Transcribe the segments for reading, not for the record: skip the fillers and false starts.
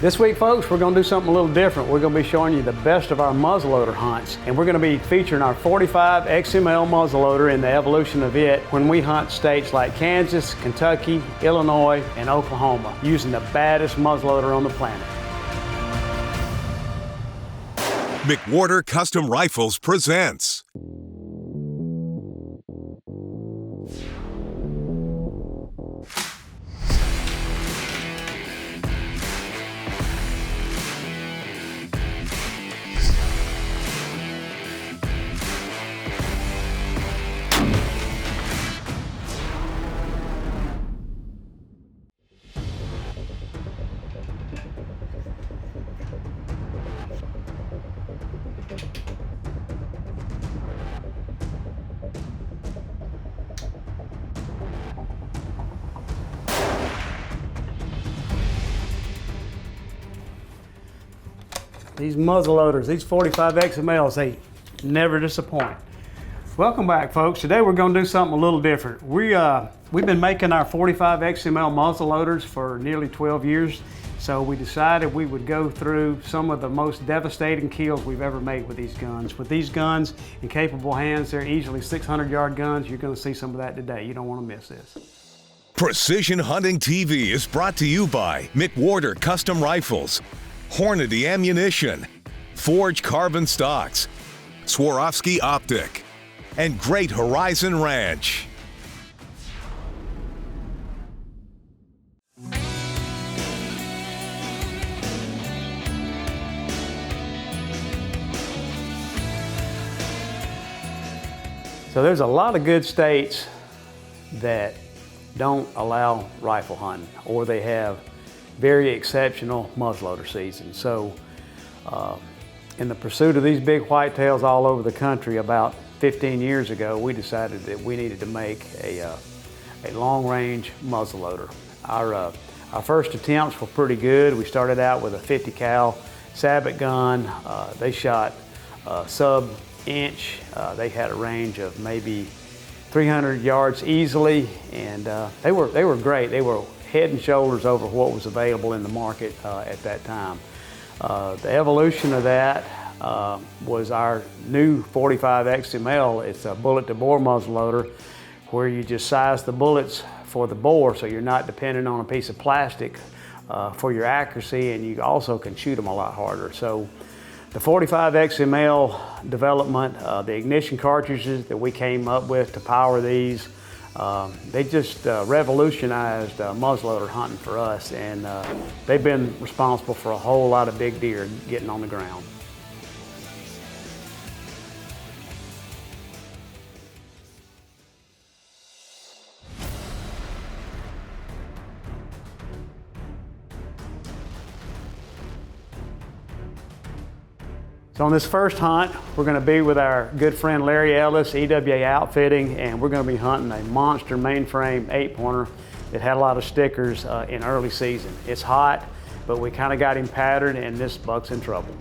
This week, folks, we're going to do something a little different. We're going to be showing you the best of our muzzleloader hunts, and we're going to be featuring our 45 XML muzzleloader and the evolution of it when we hunt states like Kansas, Kentucky, Illinois, and Oklahoma, using the baddest muzzleloader on the planet. McWhorter Custom Rifles presents. These muzzleloaders, these 45 XMLs, they never disappoint. Welcome back, folks. Today we're going to do something a little different. We've been making our 45 XML muzzleloaders for nearly 12 years, so we decided we would go through some of the most devastating kills we've ever made with these guns. With these guns in capable hands, they're easily 600-yard guns. You're going to see some of that today. You don't want to miss this. Precision Hunting TV is brought to you by McWhorter Custom Rifles, Hornady Ammunition, Forge Carbon Stocks, Swarovski Optic, and Great Horizon Ranch. So there's a lot of good states that don't allow rifle hunting, or they have very exceptional muzzleloader seasons. So in the pursuit of these big whitetails all over the country about 15 years ago, we decided that we needed to make a long-range muzzleloader. Our first attempts were pretty good. We started out with a 50 cal Sabot gun. They shot sub-inch. They had a range of maybe 300 yards easily, and they were great. They were head and shoulders over what was available in the market at that time. The evolution of that was our new 45 XML. It's a bullet-to-bore muzzleloader where you just size the bullets for the bore, so you're not dependent on a piece of plastic for your accuracy, and you also can shoot them a lot harder. So the 45 XML development, the ignition cartridges that we came up with to power these, they just revolutionized muzzleloader hunting for us, and they've been responsible for a whole lot of big deer getting on the ground. So on this first hunt, we're going to be with our good friend Larry Ellis, EWA Outfitting, and we're going to be hunting a monster mainframe 8-pointer that had a lot of stickers in early season. It's hot, but we kind of got him patterned, and this buck's in trouble.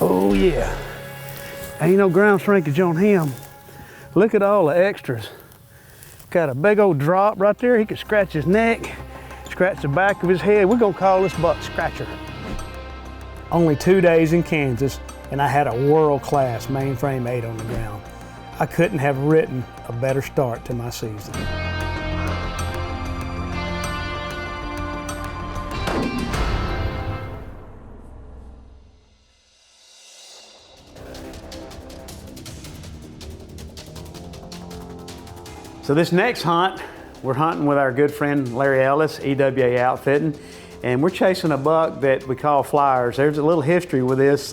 Oh yeah, ain't no ground shrinkage on him. Look at all the extras. Got a big old drop right there. He could scratch his neck, scratch the back of his head. We're gonna call this buck Scratcher. Only 2 days in Kansas, and I had a world-class mainframe 8 on the ground. I couldn't have written a better start to my season. So this next hunt, we're hunting with our good friend Larry Ellis, EWA Outfitting, and we're chasing a buck that we call Flyers. There's a little history with this.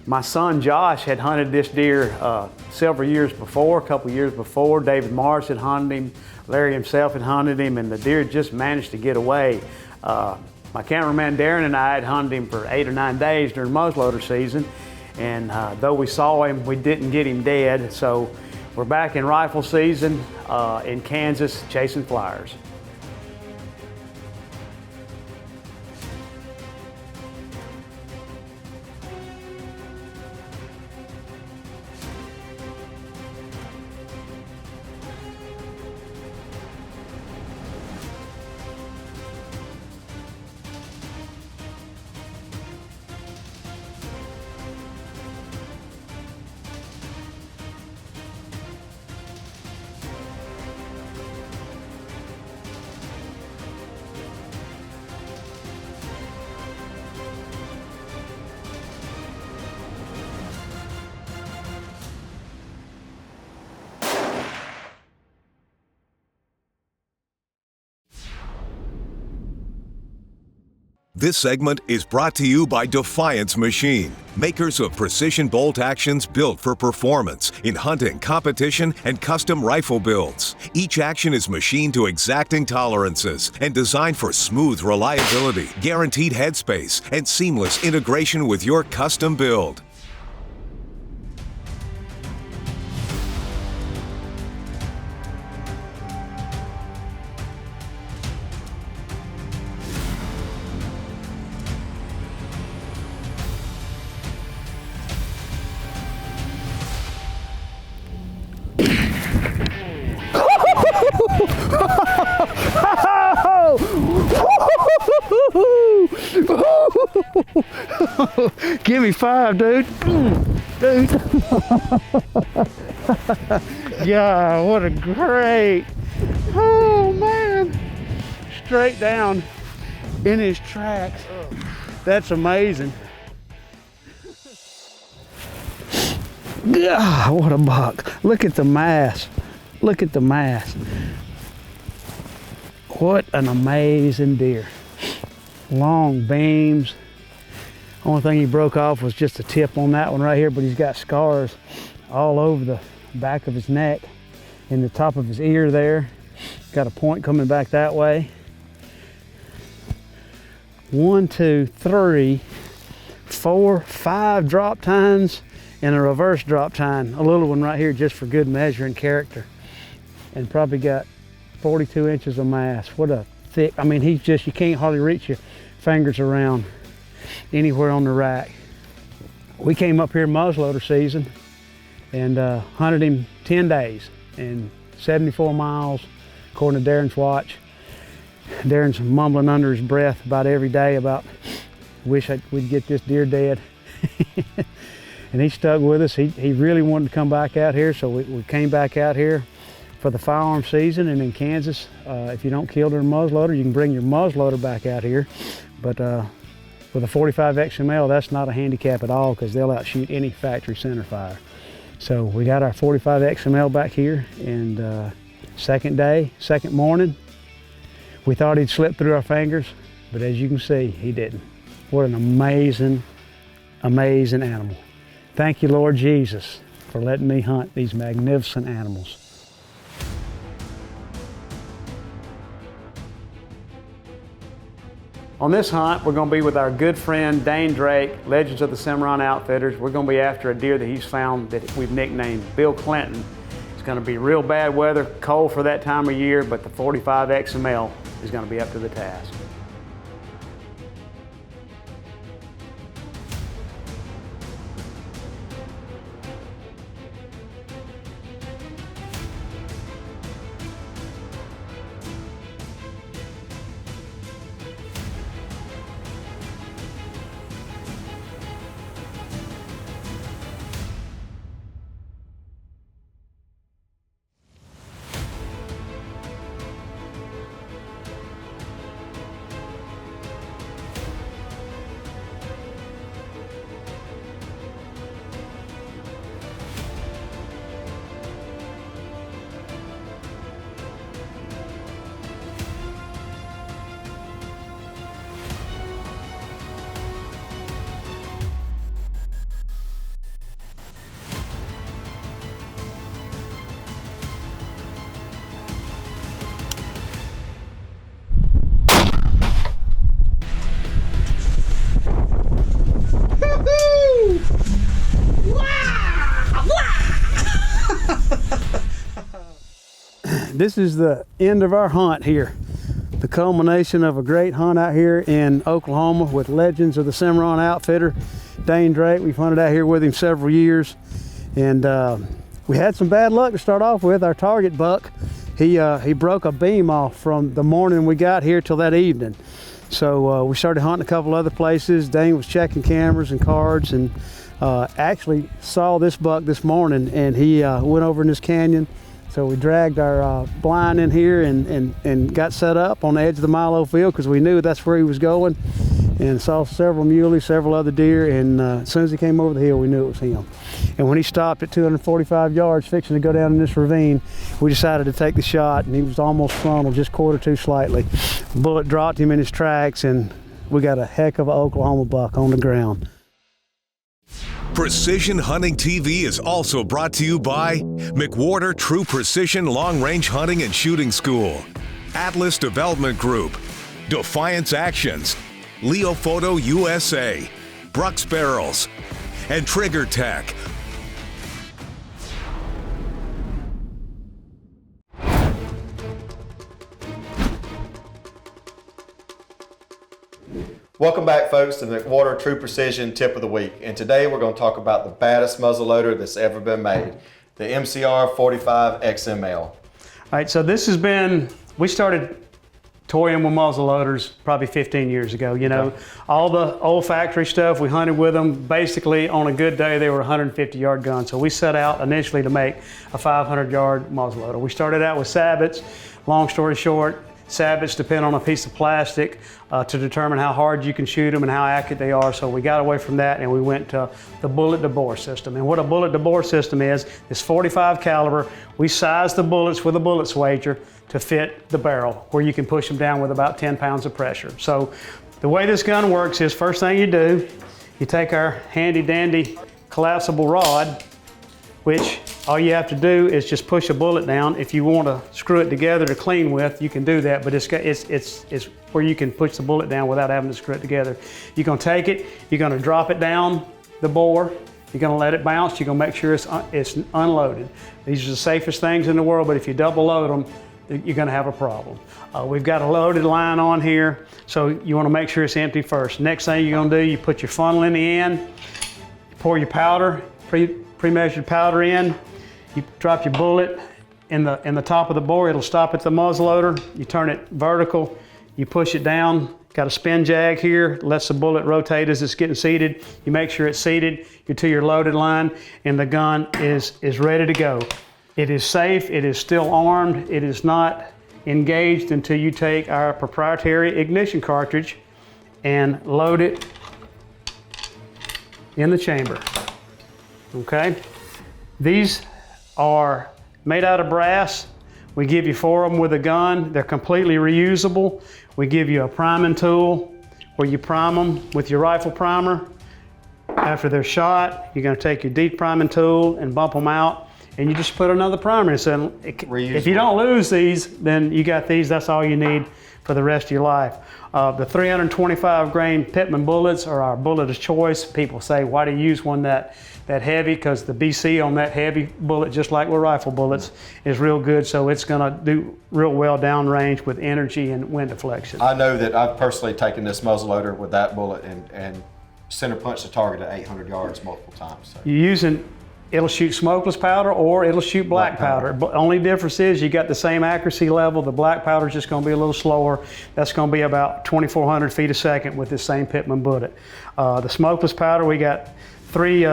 My son Josh had hunted this deer several years before, a couple years before. David Morris had hunted him, Larry himself had hunted him, and the deer just managed to get away. My cameraman Darren and I had hunted him for 8 or 9 days during muzzleloader season, and though we saw him, we didn't get him dead. So we're back in rifle season in Kansas chasing Flyers. This segment is brought to you by Defiance Machine, makers of precision bolt actions built for performance in hunting, competition, and custom rifle builds. Each action is machined to exacting tolerances and designed for smooth reliability, guaranteed headspace, and seamless integration with your custom build. Give me 5, dude. Dude. Yeah, what a great. Oh man. Straight down in his tracks. That's amazing. God, what a buck. Look at the mass. Look at the mass. What an amazing deer. Long beams. Only thing he broke off was just a tip on that one right here, but he's got scars all over the back of his neck and the top of his ear there. Got a point coming back that way. 1, 2, 3, 4, 5 drop tines and a reverse drop tine. A little one right here just for good measure and character. And probably got 42 inches of mass. What a thick, I mean, he's just, you can't hardly reach your fingers around anywhere on the rack. We came up here muzzleloader season and hunted him 10 days and 74 miles according to Darren's watch. Darren's mumbling under his breath about every day about, wish we'd get this deer dead. And he stuck with us. He really wanted to come back out here, so we came back out here for the firearm season. And in Kansas, if you don't kill during muzzleloader, you can bring your muzzleloader back out here. But with a 45 XML, that's not a handicap at all because they'll outshoot any factory center fire. So we got our 45 XML back here, and second day, second morning, we thought he'd slip through our fingers, but as you can see, he didn't. What an amazing, amazing animal. Thank you, Lord Jesus, for letting me hunt these magnificent animals. On this hunt, we're going to be with our good friend Dane Drake, Legends of the Cimarron Outfitters. We're going to be after a deer that he's found that we've nicknamed Bill Clinton. It's going to be real bad weather, cold for that time of year, but the 45 XML is going to be up to the task. this is the end of our hunt here. The culmination of a great hunt out here in Oklahoma with legends of the Cimarron Outfitter, Dane Drake. We've hunted out here with him several years, and we had some bad luck to start off with. Our target buck, he broke a beam off from the morning we got here till that evening. So we started hunting a couple other places. Dane was checking cameras and cards, and actually saw this buck this morning, and he went over in this canyon. So we dragged our blind in here and got set up on the edge of the Milo field because we knew that's where he was going, and saw several muleys, several other deer, and as soon as he came over the hill, we knew it was him. And when he stopped at 245 yards, fixing to go down in this ravine, we decided to take the shot, and he was almost frontal, just quarter too slightly. The bullet dropped him in his tracks, and we got a heck of an Oklahoma buck on the ground. Precision Hunting TV is also brought to you by McWhorter True Precision Long Range Hunting and Shooting School, Atlas Development Group, Defiance Actions, Leo Photo USA, Brooks Barrels, and Trigger Tech. Welcome back, folks, to the McWhorter True Precision Tip of the Week. And today we're going to talk about the baddest muzzleloader that's ever been made, the MCR 45 XML. All right, so this has been, we started toying with muzzleloaders probably 15 years ago. You know, all the old factory stuff, we hunted with them. Basically, on a good day, they were 150-yard guns. So we set out initially to make a 500-yard muzzleloader. We started out with sabots. Long story short, sabots depend on a piece of plastic to determine how hard you can shoot them and how accurate they are. So we got away from that and we went to the bullet to bore system. And what a bullet to bore system is 45 caliber. We size the bullets with a bullet swager to fit the barrel, where you can push them down with about 10 pounds of pressure. So the way this gun works is, first thing you do, you take our handy dandy collapsible rod, which all you have to do is just push a bullet down. If you want to screw it together to clean with, you can do that, but it's where you can push the bullet down without having to screw it together. You're going to take it, you're going to drop it down the bore, you're going to let it bounce, you're going to make sure it's unloaded. These are the safest things in the world, but if you double load them, you're going to have a problem. We've got a loaded line on here, so you want to make sure it's empty first. Next thing you're going to do, you put your funnel in the end, you pour your powder, pre-measured powder in, you drop your bullet in the top of the bore. It'll stop at the muzzleloader. You turn it vertical, you push it down. Got a spin jag here, lets the bullet rotate as it's getting seated. You make sure it's seated, you're to your loaded line, and the gun is ready to go. It is safe, it is still armed, it is not engaged until you take our proprietary ignition cartridge and load it in the chamber. Okay? These are made out of brass. We give you 4 of them with a gun. They're completely reusable. We give you a priming tool where you prime them with your rifle primer. After they're shot, you're going to take your deep priming tool and bump them out, and you just put another primer in. So if you don't lose these, then you got these. That's all you need for the rest of your life. The 325 grain Pittman bullets are our bullet of choice. People say, why do you use one that heavy? Because the BC on that heavy bullet, just like with rifle bullets, is real good. So it's going to do real well downrange with energy and wind deflection. I know that I've personally taken this muzzleloader with that bullet and center punched the target at 800 yards multiple times. So. You're using, it'll shoot smokeless powder or it'll shoot black powder. But only difference is you got the same accuracy level. The black powder is just going to be a little slower. That's going to be about 2,400 feet a second with this same Pittman bullet. The smokeless powder, we got three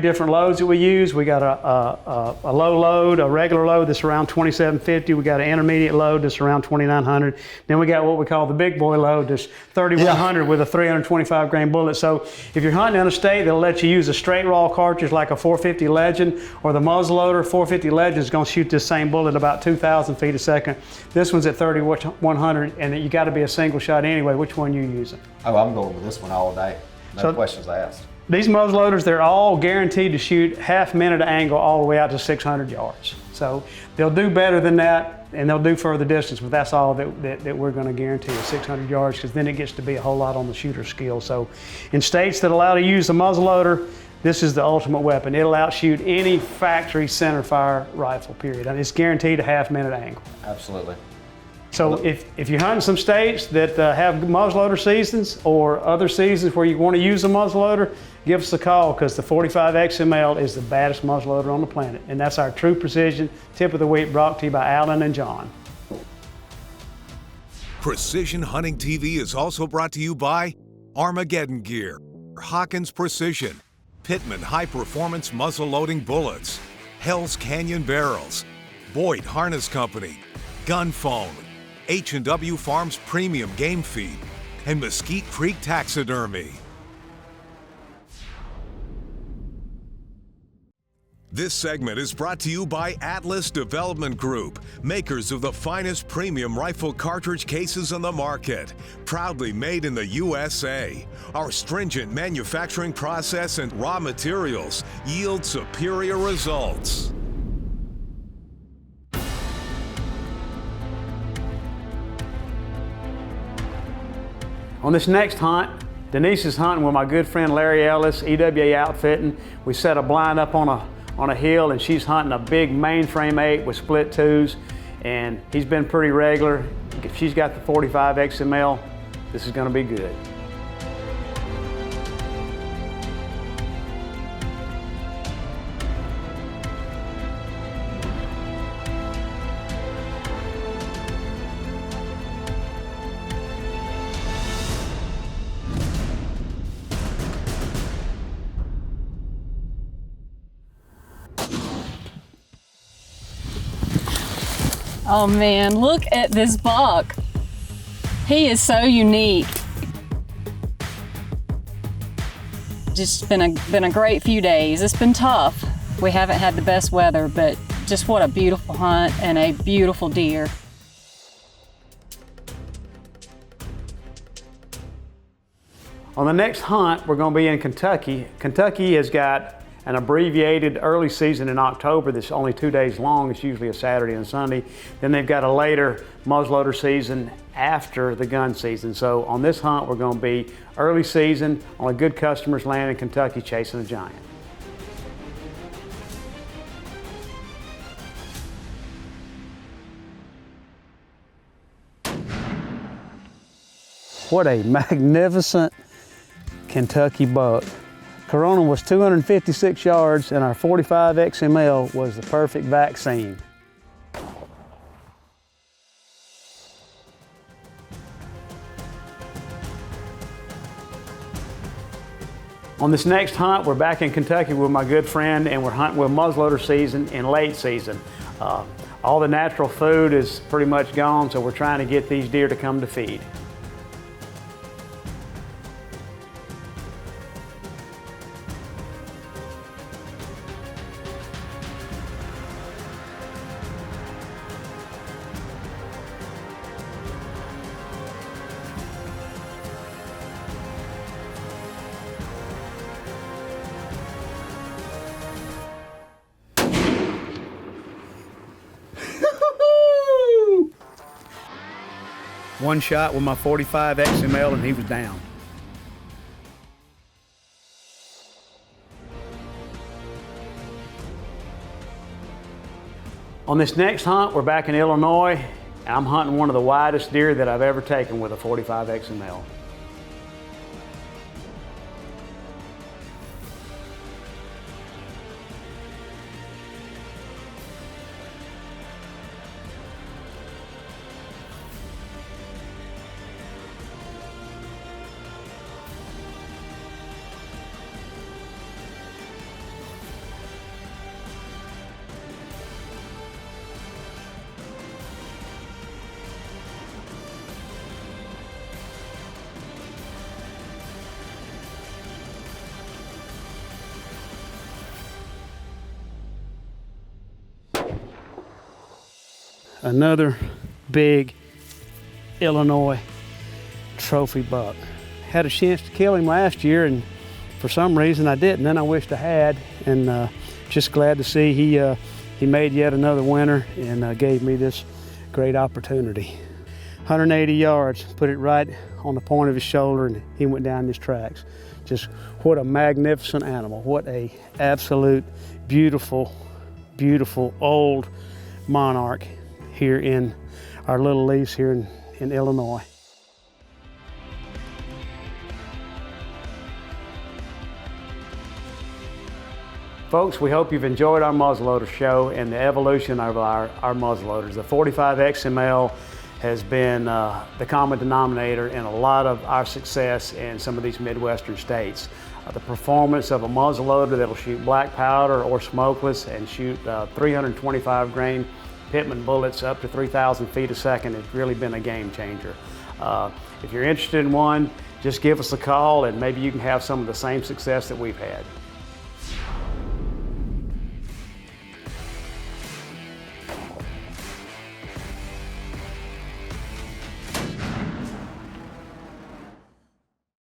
different loads that we use. We got a low load, a regular load that's around 2,750. We got an intermediate load that's around 2,900. Then we got what we call the big boy load that's 3,100 with a 325 grain bullet. So if you're hunting in a state, they'll let you use a straight raw cartridge like a 450 Legend or the muzzleloader. 450 Legend is going to shoot this same bullet about 2,000 feet a second. This one's at 3,100, and you got to be a single shot anyway. Which one you using? Oh, I'm going with this one all day. No questions asked. These muzzleloaders, they're all guaranteed to shoot half minute angle all the way out to 600 yards. So they'll do better than that, and they'll do further distance, but that's all that we're going to guarantee is 600 yards, because then it gets to be a whole lot on the shooter skill. So in states that allow to use the muzzleloader, This is the ultimate weapon. It'll outshoot any factory centerfire rifle, period. And it's guaranteed a half-minute angle. Absolutely. So if you're hunting some states that have muzzleloader seasons or other seasons where you want to use a muzzleloader, give us a call, because the 45 XML is the baddest muzzleloader on the planet. And that's our True Precision Tip of the Week, brought to you by Allan and John. Precision Hunting TV is also brought to you by Armageddon Gear, Hawkins Precision, Pittman High Performance Muzzle Loading Bullets, Hell's Canyon Barrels, Boyd Harness Company, Gun Phone, H&W Farms Premium Game Feed, and Mesquite Creek Taxidermy. This segment is brought to you by Atlas Development Group, makers of the finest premium rifle cartridge cases on the market, proudly made in the USA. Our stringent manufacturing process and raw materials yield superior results. On this next hunt, Denise is hunting with my good friend Larry Ellis, EWA Outfitting. We set a blind up on a hill, and she's hunting a big mainframe 8 with split 2s, and he's been pretty regular. If she's got the 45 XML, this is going to be good. Oh man, look at this buck. He is so unique. Just been a great few days. It's been tough. We haven't had the best weather, but just what a beautiful hunt and a beautiful deer. On the next hunt, we're going to be in Kentucky. Kentucky has got an abbreviated early season in October that's only 2 days long. It's usually a Saturday and Sunday. Then they've got a later muzzleloader season after the gun season. So on this hunt, we're going to be early season on a good customer's land in Kentucky, chasing a giant. What a magnificent Kentucky buck. Corona was 256 yards, and our 45 XML was the perfect vaccine. On this next hunt, we're back in Kentucky with my good friend, and we're hunting with muzzleloader season in late season. All the natural food is pretty much gone, so we're trying to get these deer to come to feed. One shot with my 45 XML and he was down. On this next hunt, we're back in Illinois, and I'm hunting one of the widest deer that I've ever taken with a 45 XML. Another big Illinois trophy buck. Had a chance to kill him last year, and for some reason I didn't. Then I wished I had, and just glad to see he made yet another winner and gave me this great opportunity. 180 yards, put it right on the point of his shoulder, and he went down his tracks. Just what a magnificent animal. What a absolute beautiful, beautiful old monarch here in our little lease here in Illinois. Folks, we hope you've enjoyed our muzzleloader show and the evolution of our muzzleloaders. The 45 XML has been the common denominator in a lot of our success in some of these Midwestern states. The performance of a muzzleloader that'll shoot black powder or smokeless and shoot 325 grain Pittman bullets up to 3,000 feet a second has really been a game changer. If you're interested in one, just give us a call and maybe you can have some of the same success that we've had.